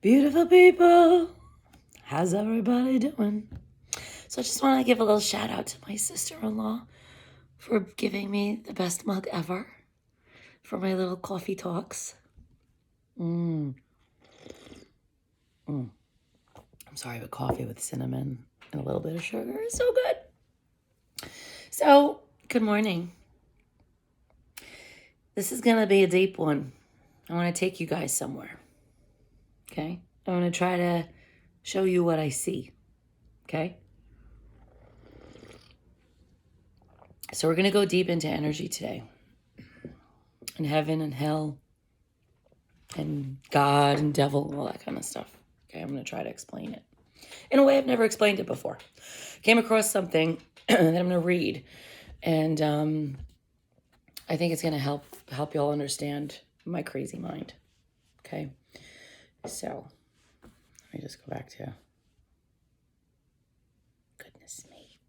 Beautiful people, how's everybody doing? So I just want to give a little shout out to my sister-in-law for giving me the best mug ever for my little coffee talks. I'm sorry, but coffee with cinnamon and a little bit of sugar is so good. So, good morning. This is going to be a deep one. I want to take you guys somewhere. Okay? I want to try to show you what I see. Okay? So we're going to go deep into energy today. And heaven and hell and God and devil, all that kind of stuff. Okay, I'm going to try to explain it in a way I've never explained it before. Came across something that I'm going to read. And I think it's going to help y'all understand my crazy mind. Okay? So, let me just go back to... Goodness me.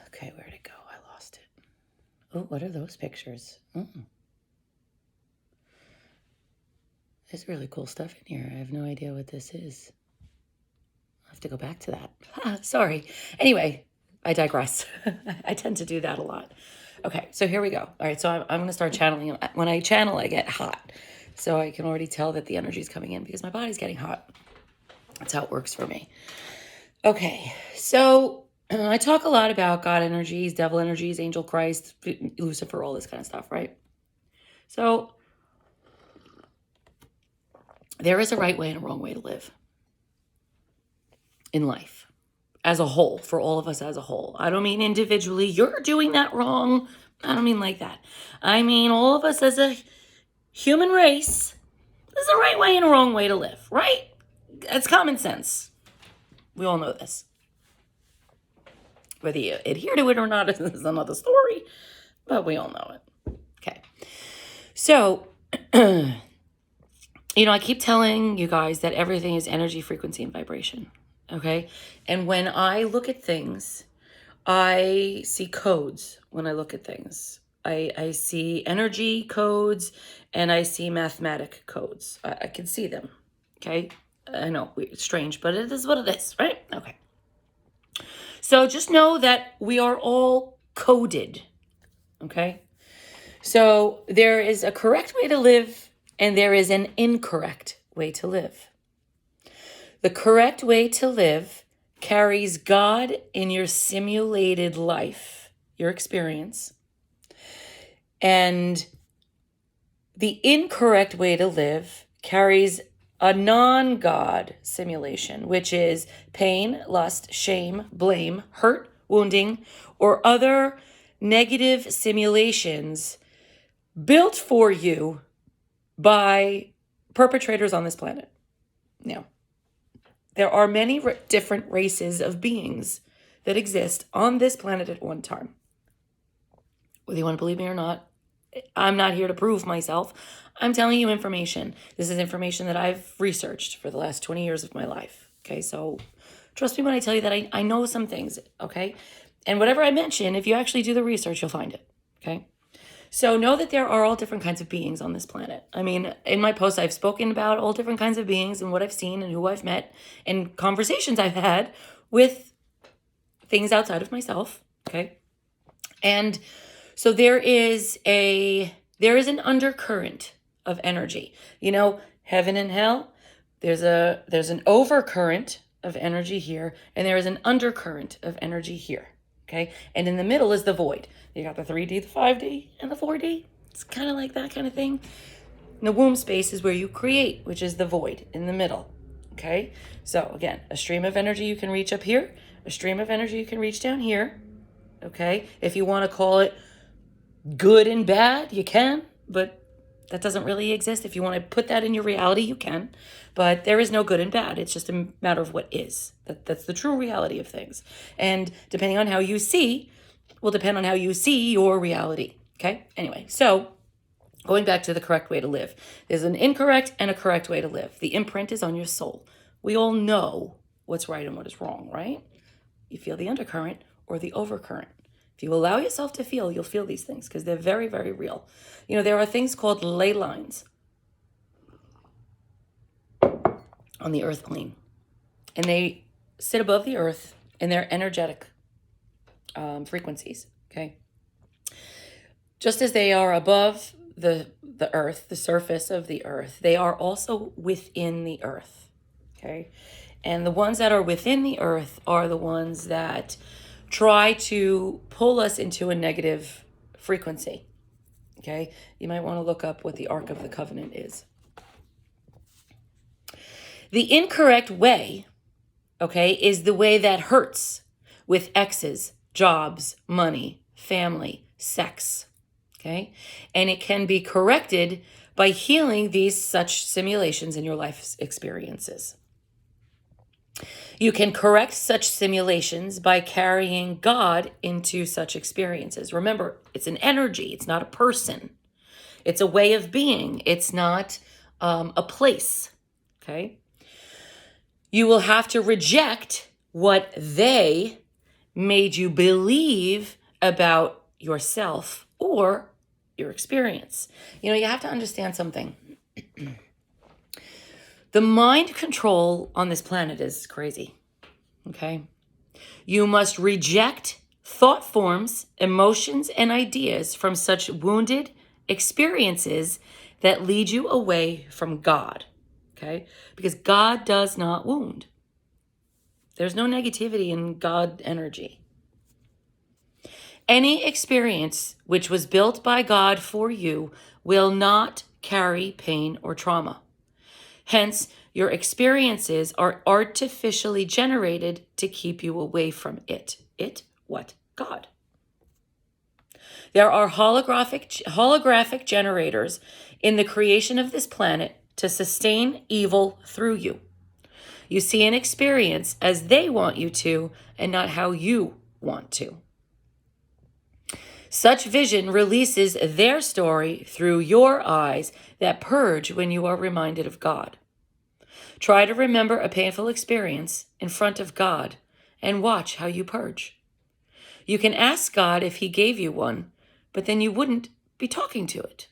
Okay, where'd it go? I lost it. Oh, what are those pictures? There's really cool stuff in here. I have no idea what this is. I'll have to go back to that. Sorry. Anyway, I digress. I tend to do that a lot. Okay, so here we go. All right, so I'm going to start channeling. When I channel, I get hot. So I can already tell that the energy is coming in because my body's getting hot. That's how it works for me. Okay, so I talk a lot about God energies, devil energies, angel Christ, Lucifer, all this kind of stuff, right? So there is a right way and a wrong way to live in life as a whole, for all of us as a whole. I don't mean individually, you're doing that wrong. I don't mean like that. I mean all of us as a human race, there's a right way and a wrong way to live, right? It's common sense. We all know this. Whether you adhere to it or not is another story, but we all know it. Okay. So, I keep telling you guys that everything is energy, frequency, and vibration. Okay? And when I look at things, I see codes when I look at things. I see energy codes and I see mathematic codes. I can see them. Okay? I know, it's strange, but it is what it is, right? Okay. So just know that we are all coded. Okay? So there is a correct way to live and there is an incorrect way to live. The correct way to live carries God in your simulated life, your experience. And the incorrect way to live carries a non-God simulation, which is pain, lust, shame, blame, hurt, wounding, or other negative simulations built for you by perpetrators on this planet. Now, there are many different races of beings that exist on this planet at one time. Whether you want to believe me or not, I'm not here to prove myself. I'm telling you information. This is information that I've researched for the last 20 years of my life. Okay, so trust me when I tell you that I know some things, okay? And whatever I mention, if you actually do the research, you'll find it, okay? So know that there are all different kinds of beings on this planet. I mean, in my posts, I've spoken about all different kinds of beings and what I've seen and who I've met and conversations I've had with things outside of myself, okay? And so there is an undercurrent of energy. Heaven and hell, there's an overcurrent of energy here, and there is an undercurrent of energy here. Okay? And in the middle is the void. You got the 3D, the 5D, and the 4D. It's kind of like that kind of thing. And the womb space is where you create, which is the void in the middle. Okay? So again, a stream of energy you can reach up here, a stream of energy you can reach down here. Okay? If you want to call it good and bad, you can, but that doesn't really exist. If you want to put that in your reality, you can, but there is no good and bad. It's just a matter of what is. That's the true reality of things. And depending on how you see, will depend on how you see your reality. Okay? Anyway, so going back to the correct way to live. There's an incorrect and a correct way to live. The imprint is on your soul. We all know what's right and what is wrong, right? You feel the undercurrent or the overcurrent. If you allow yourself to feel, you'll feel these things because they're very, very real. There are things called ley lines. on the earth plane. And they sit above the earth in their energetic frequencies, okay? Just as they are above the earth, the surface of the earth, they are also within the earth, okay? And the ones that are within the earth are the ones that try to pull us into a negative frequency, okay? You might want to look up what the Ark of the Covenant is. The incorrect way, okay, is the way that hurts with exes, jobs, money, family, sex, okay? And it can be corrected by healing these such simulations in your life experiences. You can correct such simulations by carrying God into such experiences. Remember, it's an energy. It's not a person. It's a way of being. It's not a place, okay? You will have to reject what they made you believe about yourself or your experience. You know, you have to understand something. The mind control on this planet is crazy, okay? You must reject thought forms, emotions, and ideas from such wounded experiences that lead you away from God, okay? Because God does not wound. There's no negativity in God energy. Any experience which was built by God for you will not carry pain or trauma. Hence, your experiences are artificially generated to keep you away from it. It, what? God. There are holographic generators in the creation of this planet to sustain evil through you. You see an experience as they want you to and not how you want to. Such vision releases their story through your eyes that purge when you are reminded of God. Try to remember a painful experience in front of God and watch how you purge. You can ask God if he gave you one, but then you wouldn't be talking to it.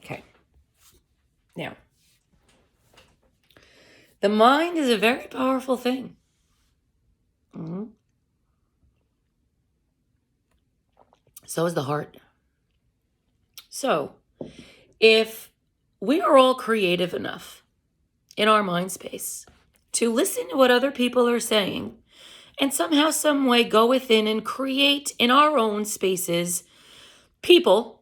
Okay. Now, the mind is a very powerful thing. So is the heart. So, if we are all creative enough in our mind space to listen to what other people are saying and somehow, some way go within and create in our own spaces people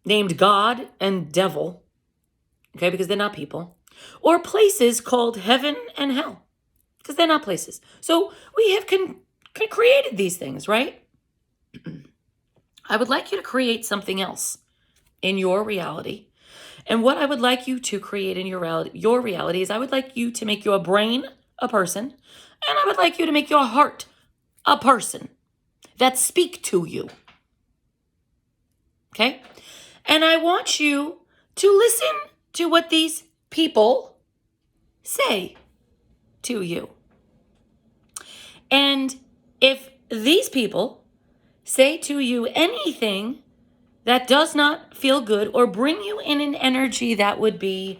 named God and devil, okay, because they're not people, or places called heaven and hell, because they're not places. So we have created these things, right? I would like you to create something else in your reality. And what I would like you to create in your reality is I would like you to make your brain a person, and I would like you to make your heart a person that speak to you. Okay? And I want you to listen to what these people say to you. And if these people say to you anything that does not feel good or bring you in an energy that would be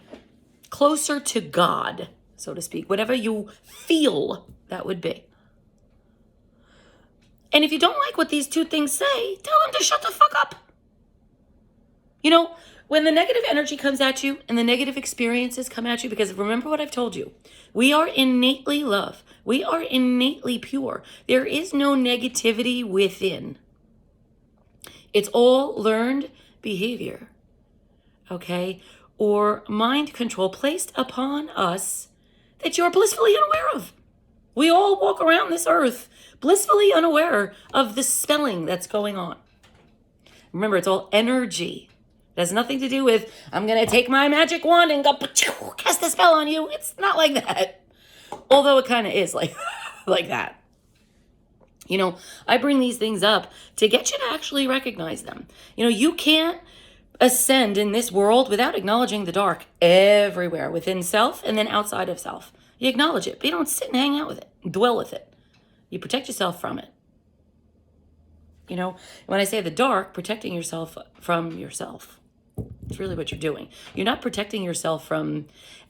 closer to God, so to speak, whatever you feel that would be. And if you don't like what these two things say, tell them to shut the fuck up. You know, when the negative energy comes at you and the negative experiences come at you, because remember what I've told you, we are innately love. We are innately pure. There is no negativity within. It's all learned behavior, okay? Or mind control placed upon us that you're blissfully unaware of. We all walk around this earth blissfully unaware of the spelling that's going on. Remember, it's all energy. It has nothing to do with, I'm going to take my magic wand and go cast a spell on you. It's not like that. Although it kind of is like that. You know, I bring these things up to get you to actually recognize them. You know, you can't ascend in this world without acknowledging the dark everywhere, within self and then outside of self. You acknowledge it, but you don't sit and hang out with it, dwell with it. You protect yourself from it. You know, when I say the dark, protecting yourself from yourself. It's really what you're doing. You're not protecting yourself from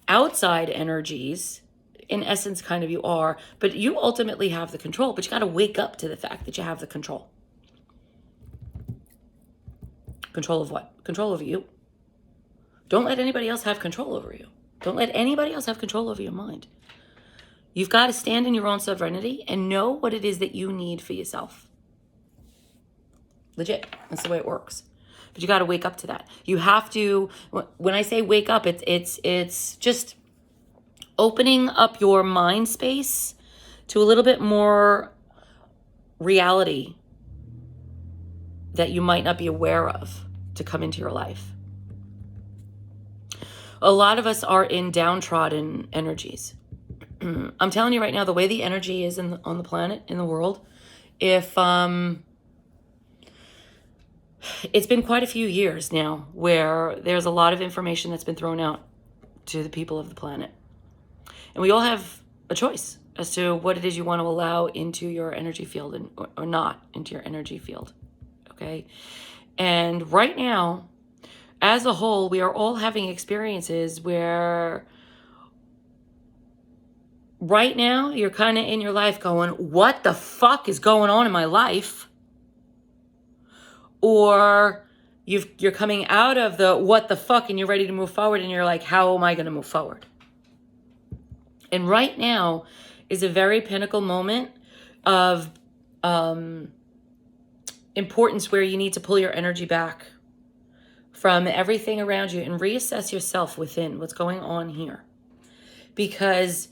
outside energies. In essence, kind of you are, but you ultimately have the control. But you got to wake up to the fact that you have the control. Control of what? Control over you. Don't let anybody else have control over you. Don't let anybody else have control over your mind. You've got to stand in your own sovereignty and know what it is that you need for yourself. Legit. That's the way it works. But you got to wake up to that. You have to, when I say wake up, it's just opening up your mind space to a little bit more reality that you might not be aware of to come into your life. A lot of us are in downtrodden energies. I'm telling you right now, the way the energy is on the planet, in the world, if it's been quite a few years now where there's a lot of information that's been thrown out to the people of the planet. And we all have a choice as to what it is you want to allow into your energy field or not into your energy field. Okay? And right now, as a whole, we are all having experiences where right now you're kind of in your life going, what the fuck is going on in my life? Or you're coming out of the what the fuck and you're ready to move forward and you're like, how am I going to move forward? And right now is a very pinnacle moment of importance where you need to pull your energy back from everything around you and reassess yourself within what's going on here. Because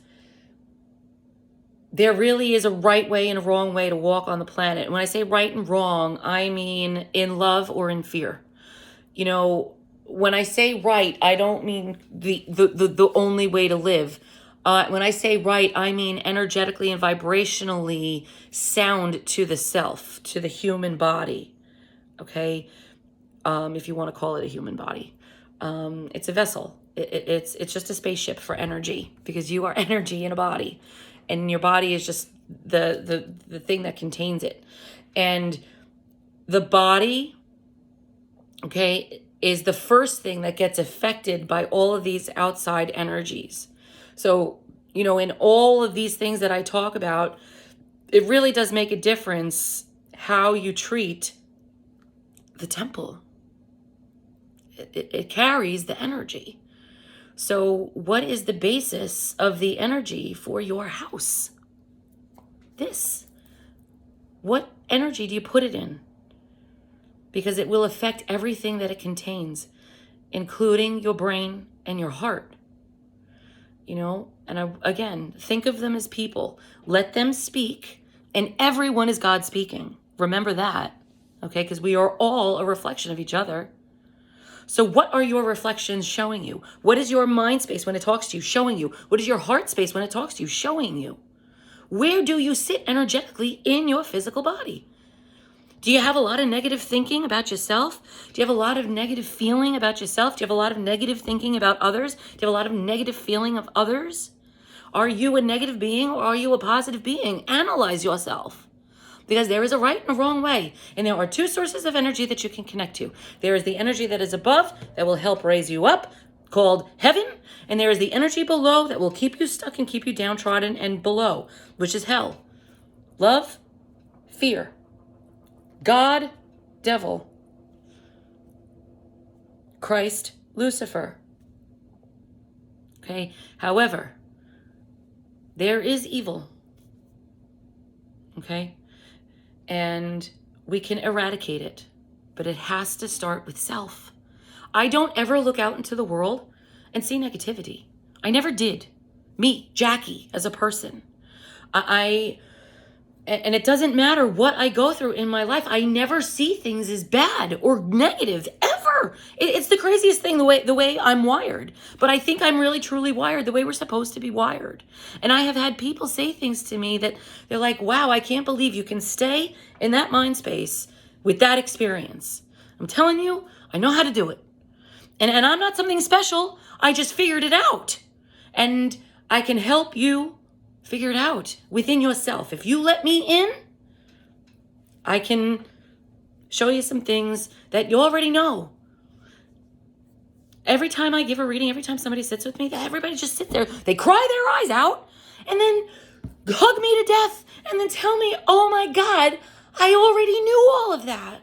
there really is a right way and a wrong way to walk on the planet. And when I say right and wrong, I mean in love or in fear. You know, when I say right, I don't mean the only way to live. When I say right, I mean energetically and vibrationally sound to the self, to the human body. Okay? If you want to call it a human body. It's a vessel. It's just a spaceship for energy, because you are energy in a body. And your body is just the thing that contains it. And the body, okay, is the first thing that gets affected by all of these outside energies. So, you know, in all of these things that I talk about, it really does make a difference how you treat the temple. It carries the energy. So what is the basis of the energy for your house? This. What energy do you put it in? Because it will affect everything that it contains, including your brain and your heart. You know, and again, think of them as people. Let them speak, and everyone is God speaking. Remember that, okay? Because we are all a reflection of each other. So what are your reflections showing you? What is your mind space when it talks to you showing you? What is your heart space when it talks to you showing you? Where do you sit energetically in your physical body? Do you have a lot of negative thinking about yourself? Do you have a lot of negative feeling about yourself? Do you have a lot of negative thinking about others? Do you have a lot of negative feeling of others? Are you a negative being or are you a positive being? Analyze yourself. Because there is a right and a wrong way. And there are two sources of energy that you can connect to. There is the energy that is above that will help raise you up, called heaven. And there is the energy below that will keep you stuck and keep you downtrodden and below, which is hell. Love, fear, God, devil, Christ, Lucifer. Okay? However, there is evil. Okay? And we can eradicate it, but it has to start with self. I don't ever look out into the world and see negativity. I never did. Me, Jackie, as a person. And it doesn't matter what I go through in my life. I never see things as bad or negative, ever. It's the craziest thing, the way I'm wired. But I think I'm really, truly wired the way we're supposed to be wired. And I have had people say things to me that they're like, wow, I can't believe you can stay in that mind space with that experience. I'm telling you, I know how to do it. And I'm not something special. I just figured it out. And I can help you figure it out within yourself. If you let me in, I can show you some things that you already know. Every time I give a reading, every time somebody sits with me, everybody just sits there. They cry their eyes out and then hug me to death and then tell me, oh my God, I already knew all of that.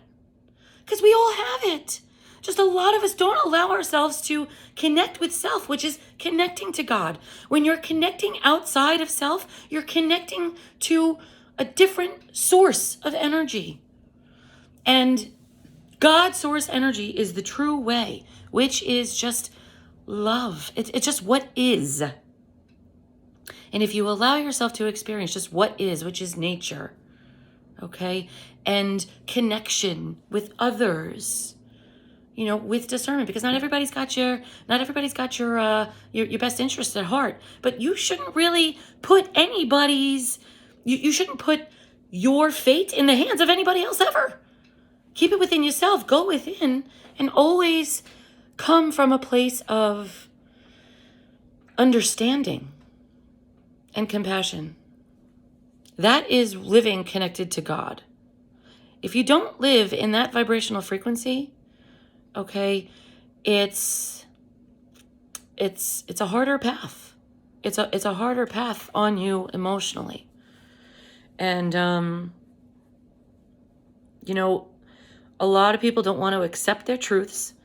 Because we all have it. Just a lot of us don't allow ourselves to connect with self, which is connecting to God. When you're connecting outside of self, you're connecting to a different source of energy. And God's source energy is the true way, which is just love. It's just what is. And if you allow yourself to experience just what is, which is nature, okay, and connection with others, you know, with discernment, because not everybody's got your best interests at heart, but you shouldn't really put you shouldn't put your fate in the hands of anybody else ever. Keep it within yourself. Go within and always come from a place of understanding and compassion. That is living connected to God. If you don't live in that vibrational frequency, okay, it's a harder path. It's a harder path on you emotionally. And you know, a lot of people don't want to accept their truths,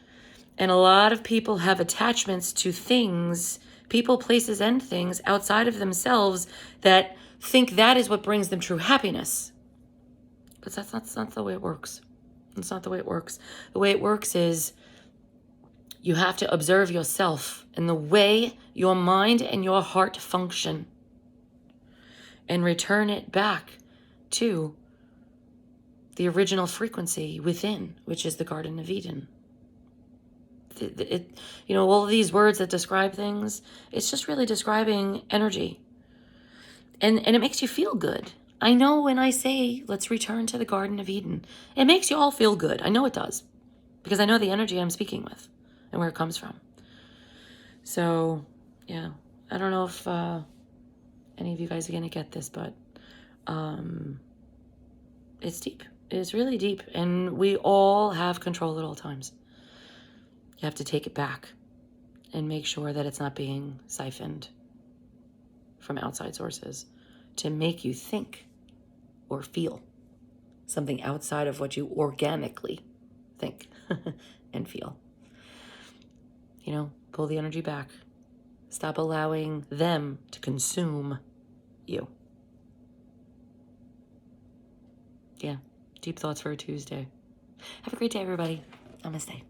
and a lot of people have attachments to things, people, places, and things outside of themselves that think that is what brings them true happiness. But that's not the way it works. That's not the way it works. The way it works is you have to observe yourself and the way your mind and your heart function and return it back to the original frequency within, which is the Garden of Eden. You know, all of these words that describe things, it's just really describing energy. And it makes you feel good. I know when I say, let's return to the Garden of Eden, it makes you all feel good. I know it does, because I know the energy I'm speaking with and where it comes from. So, yeah, I don't know if any of you guys are going to get this, but it's deep. It's really deep, and we all have control at all times. You have to take it back and make sure that it's not being siphoned from outside sources to make you think or feel something outside of what you organically think and feel. You know, pull the energy back. Stop allowing them to consume you. Yeah, deep thoughts for a Tuesday. Have a great day, everybody. Namaste.